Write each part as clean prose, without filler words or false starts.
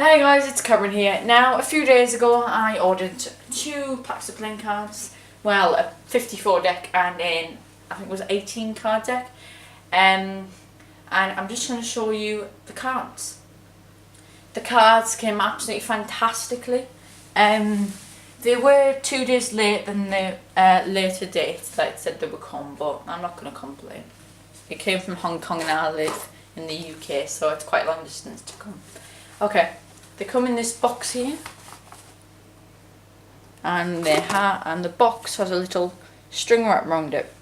Hey guys, it's Cameron here. Now, a few days ago I ordered 2 packs of playing cards. Well, a 54 deck and I think it was 18 card deck. And I'm just going to show you the cards. The cards came absolutely fantastically. They were 2 days late than the later date that it said they would come, but I'm not going to complain. It came from Hong Kong and I live in the UK, so it's quite a long distance to come. Okay, they come in this box here, and the box has a little string wrap around it.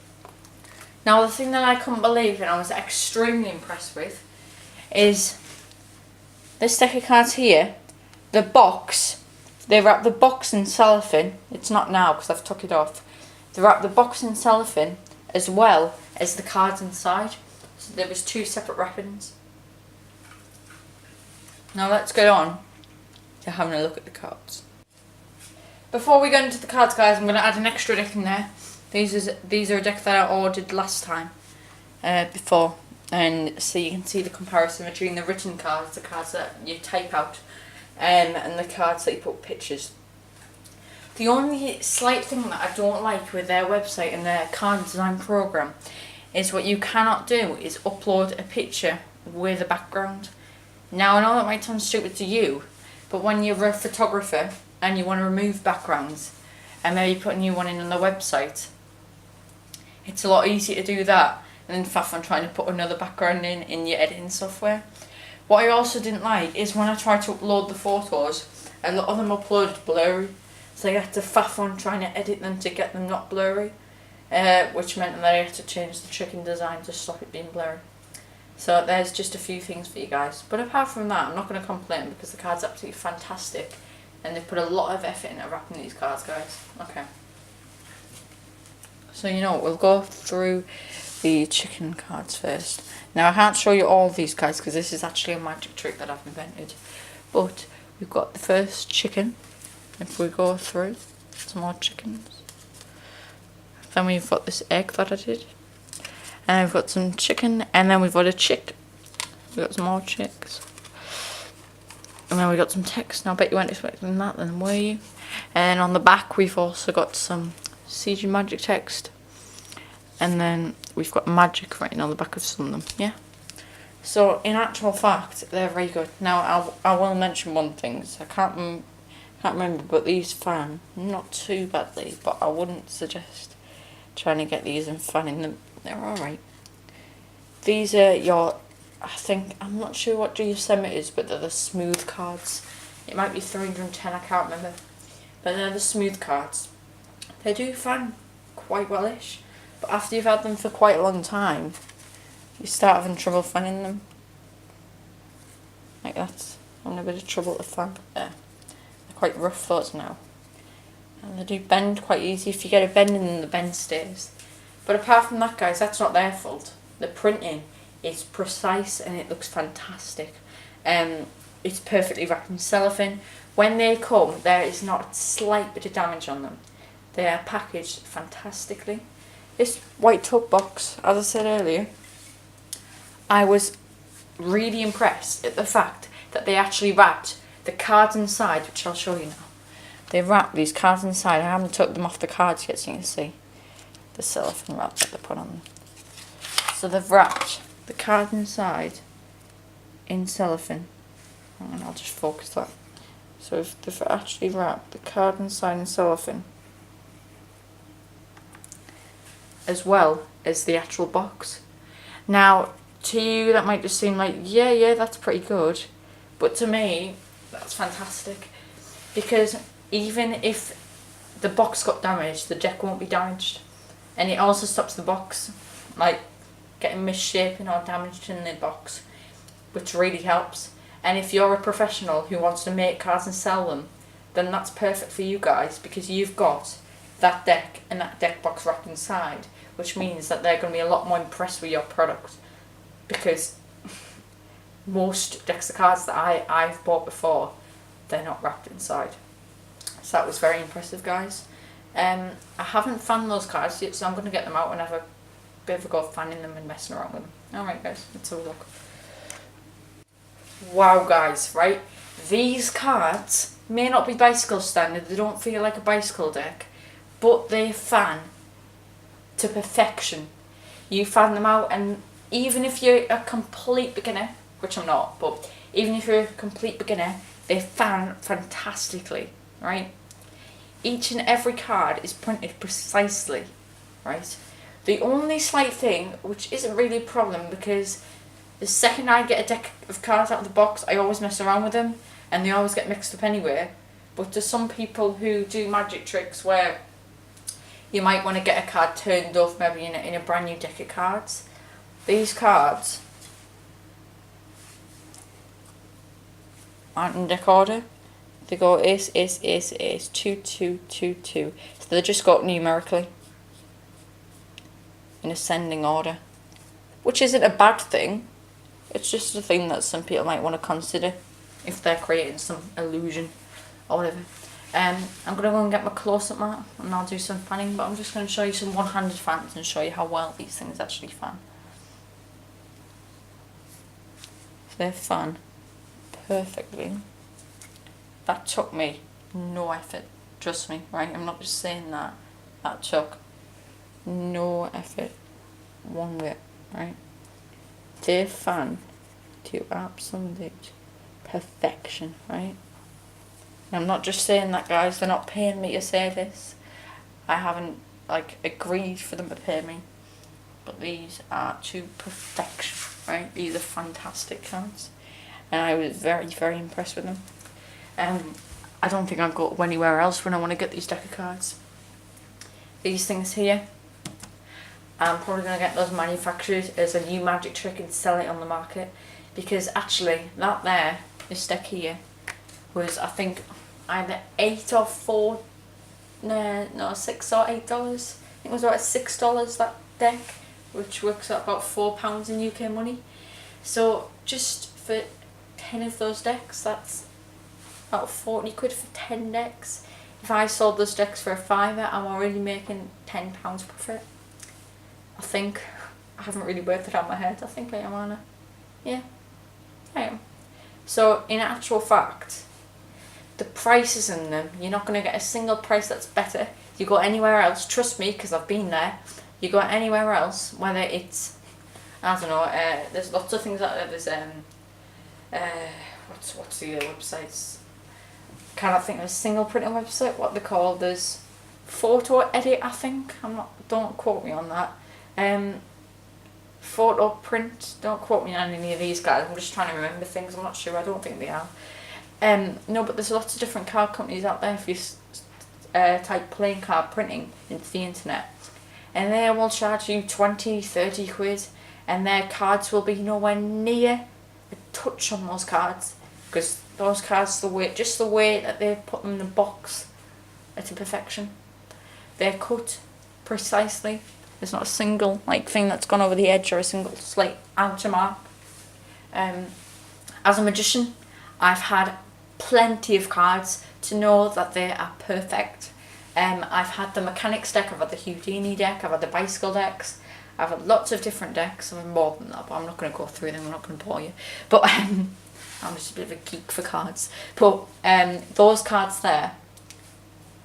Now, the thing that I couldn't believe and I was extremely impressed with is this deck of cards here. The box, they wrap the box in cellophane. It's not now because I've took it off. They wrap the box in cellophane as well as the cards inside. So there was 2 separate wrappings. Now let's get on to having a look at the cards. Before we go into the cards, guys, I'm going to add an extra deck in there. These are a deck that I ordered last time before, and so you can see the comparison between the written cards, the cards that you type out, and the cards that you put pictures. The only slight thing that I don't like with their website and their card design program is what you cannot do is upload a picture with a background. Now, I know that might sound stupid to you, but when you're a photographer and you want to remove backgrounds and maybe put a new one in on the website, it's a lot easier to do that than faff on trying to put another background in your editing software. What I also didn't like is when I tried to upload the photos, a lot of them uploaded blurry, so I had to faff on trying to edit them to get them not blurry, which meant that I had to change the chicken design to stop it being blurry. So there's just a few things for you guys. But apart from that, I'm not going to complain because the card's absolutely fantastic. And they've put a lot of effort into wrapping these cards, guys. Okay. So you know what, we'll go through the chicken cards first. Now, I can't show you all these guys because this is actually a magic trick that I've invented. But we've got the first chicken. If we go through, some more chickens. Then we've got this egg that I did. And we've got some chicken, and then we've got a chick. We've got some more chicks. And then we've got some text. Now, I bet you weren't expecting that then, were you? And on the back, we've also got some CG magic text. And then we've got magic written on the back of some of them, yeah? So, in actual fact, they're very good. Now, I will mention one thing. So I can't remember, but these fan not too badly. But I wouldn't suggest trying to get these and fanning them. They're alright. These are your, I'm not sure what GSM it is, but they're the smooth cards. It might be 310, I can't remember. But they're the smooth cards. They do fan quite wellish, but after you've had them for quite a long time, you start having trouble fanning them. Like that. I'm having a bit of trouble to fan. They're quite rough those now. And they do bend quite easy. If you get a bend in them, the bend stays. But apart from that, guys, that's not their fault. The printing is precise and it looks fantastic. It's perfectly wrapped in cellophane. When they come, there is not a slight bit of damage on them. They are packaged fantastically. This white tub box, as I said earlier, I was really impressed at the fact that they actually wrapped the cards inside, which I'll show you now. They wrapped these cards inside. I haven't took them off the cards yet, so you can see the cellophane wrap that they put on them. So they've wrapped the card inside in cellophane, and I'll just focus that. So if they've actually wrapped the card inside in cellophane, as well as the actual box. Now, to you that might just seem like, yeah, that's pretty good, but to me, that's fantastic, because even if the box got damaged, the deck won't be damaged. And it also stops the box, like, getting misshapen or damaged in the box, which really helps. And if you're a professional who wants to make cards and sell them, then that's perfect for you guys, because you've got that deck and that deck box wrapped inside, which means that they're going to be a lot more impressed with your product, because most decks of cards that I've bought before, they're not wrapped inside. So that was very impressive, guys. I haven't fanned those cards yet, so I'm going to get them out and have a bit of a go fanning them and messing around with them. Alright, guys, let's have a look. Wow, guys, right? These cards may not be bicycle standard, they don't feel like a bicycle deck, but they fan to perfection. You fan them out, and even if you're a complete beginner, which I'm not, but even if you're a complete beginner, they fan fantastically, right? Each and every card is printed precisely, right? The only slight thing, which isn't really a problem, because the second I get a deck of cards out of the box, I always mess around with them, and they always get mixed up anyway. But to some people who do magic tricks where you might want to get a card turned off maybe in a brand new deck of cards, these cards aren't in deck order. They go ace, 2, 2, 2, 2. So they just go numerically in ascending order, which isn't a bad thing. It's just a thing that some people might want to consider if they're creating some illusion or whatever. I'm going to go and get my close-up mat and I'll do some fanning, but I'm just going to show you some one-handed fans and show you how well these things actually fan. So they fan perfectly. That took me no effort, trust me, right? I'm not just saying that. That took no effort one bit, right? They fan to absolute perfection, right? And I'm not just saying that, guys. They're not paying me to say this. I haven't agreed for them to pay me, but these are to perfection, right? These are fantastic cards, and I was very, very impressed with them. I don't think I'll go anywhere else when I want to get these deck of cards. These things here, I'm probably going to get those manufactured as a new magic trick and sell it on the market, because actually this deck here was, I think, either $6 or $8. I think it was about $6 that deck, which works out about £4 in UK money. So just for 10 of those decks, that's about 40 quid for 10 decks. If I sold those decks for a fiver, I'm already making £10 profit. I think. I haven't really worked it out in my head. I think I am, aren't I? Yeah, I am. So in actual fact, the prices in them, you're not going to get a single price that's better. You go anywhere else, trust me, because I've been there. You go anywhere else, whether it's, I don't know, there's lots of things out there. There's what's the other websites? Cannot think of a single printing website. What they're called? There's Photo Edit, I think. Don't quote me on that. Photo Print. Don't quote me on any of these guys. I'm just trying to remember things. I'm not sure. I don't think they are. No, but there's lots of different card companies out there. If you type playing card printing into the internet, and they will charge you 20, 30 quid, and their cards will be nowhere near a touch on those cards, because those cards, just the way that they put them in the box, are to perfection. They're cut precisely. There's not a single thing that's gone over the edge or a single slight outer mark. As a magician, I've had plenty of cards to know that they are perfect. I've had the mechanics deck, I've had the Houdini deck, I've had the bicycle decks, I've had lots of different decks. I've had more than that, but I'm not going to go through them. I'm not going to bore you. But I'm just a bit of a geek for cards. But those cards there,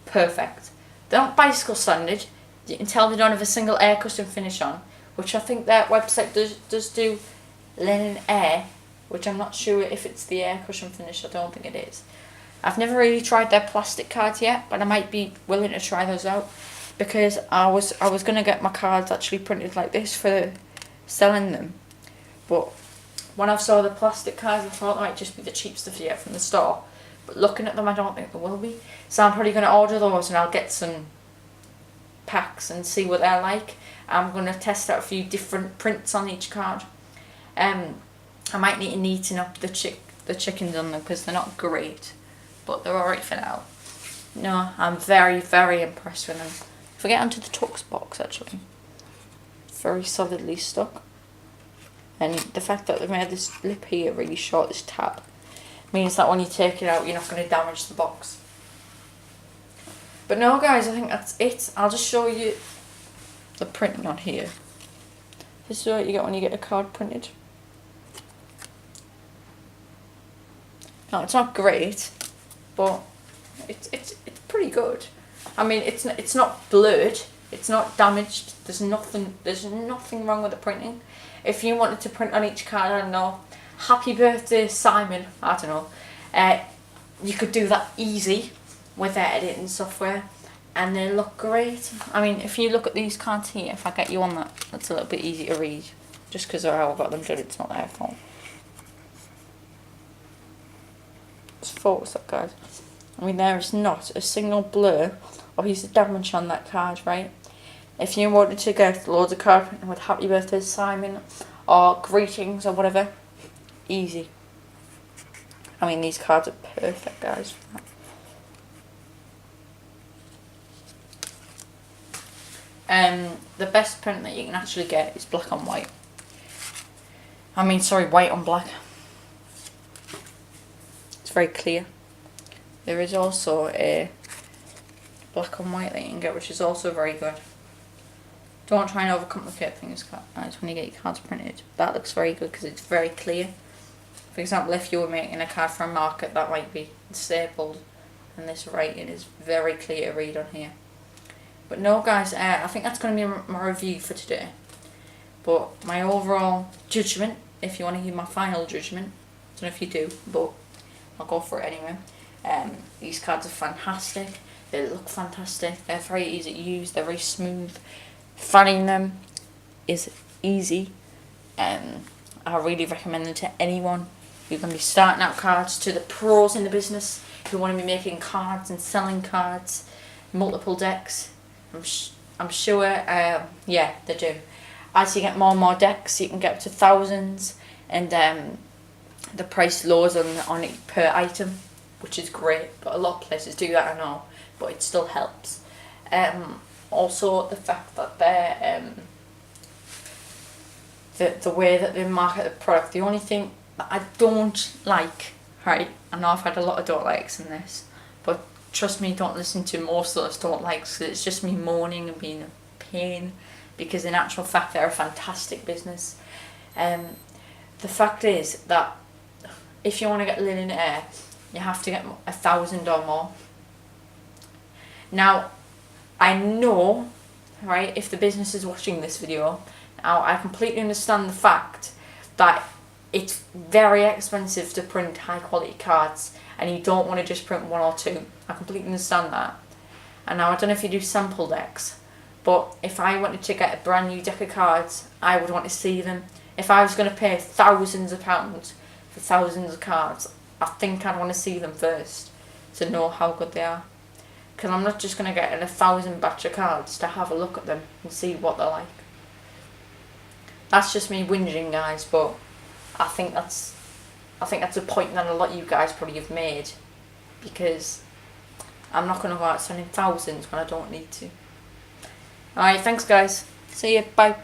perfect. They're not bicycle standard. You can tell they don't have a single air cushion finish on, which I think their website does do linen air, which I'm not sure if it's the air cushion finish. I don't think it is. I've never really tried their plastic cards yet, but I might be willing to try those out, because I was going to get my cards actually printed like this for selling them. But when I saw the plastic cards, I thought they might just be the cheap stuff you get from the store. But looking at them, I don't think they will be. So I'm probably going to order those, and I'll get some packs and see what they're like. I'm going to test out a few different prints on each card. I might need to neaten up the chickens on them, because they're not great, but they're alright for now. No, I'm very, very impressed with them. If we get onto the Tux box, actually, very solidly stuck. And the fact that they've made this lip here really short, this tab, means that when you take it out, you're not going to damage the box. But no, guys, I think that's it. I'll just show you the printing on here. This is what you get when you get a card printed. No, it's not great, but it's pretty good. I mean, it's not blurred, it's not damaged. There's nothing wrong with the printing. If you wanted to print on each card, I don't know, "Happy birthday, Simon," I don't know, you could do that easy with their editing software, and they look great. I mean, if you look at these cards here, if I get you on that, that's a little bit easy to read, just because of how I got them done. It's not their fault. Let's focus that, guys. I mean, there is not a single blur or piece of damage on that card, right? If you wanted to get loads of card printing with "Happy birthday, Simon," or greetings or whatever, easy. I mean, these cards are perfect, guys. The best print that you can actually get is black on white. I mean, sorry, white on black. It's very clear. There is also a black and white that you can get, which is also very good. Don't try and overcomplicate things, guys, when you get your cards printed. That looks very good because it's very clear. For example, if you were making a card for a market, that might be stapled, and this writing is very clear to read on here. But no, guys, I think that's going to be my review for today. But my overall judgment, if you want to hear my final judgment, I don't know if you do, but I'll go for it anyway. These cards are fantastic. They look fantastic. They're very easy to use. They're very smooth. Fanning them is easy. I really recommend them to anyone who can be starting out cards, to the pros in the business who want to be making cards and selling cards, multiple decks. I'm sure, yeah, they do. As you get more and more decks, you can get up to thousands, and the price lowers on it per item, which is great. But a lot of places do that, I know, but it still helps. Also, the fact that they're the way that they market the product. The only thing that I don't like, right? I know I've had a lot of don't likes in this, but trust me, don't listen to most of those don't likes, because it's just me moaning and being a pain, because in actual fact they're a fantastic business. The fact is that if you want to get linen air, you have to get 1,000 or more. Now, I know, right, if the business is watching this video, now I completely understand the fact that it's very expensive to print high quality cards, and you don't want to just print one or two. I completely understand that. And now I don't know if you do sample decks, but if I wanted to get a brand new deck of cards, I would want to see them. If I was going to pay thousands of pounds for thousands of cards, I think I'd want to see them first to know how good they are. Because I'm not just going to get 1,000 batch of cards to have a look at them and see what they're like. That's just me whinging, guys, but I think that's a point that a lot of you guys probably have made, because I'm not going to go out spending thousands when I don't need to. Alright, thanks guys. See you, bye.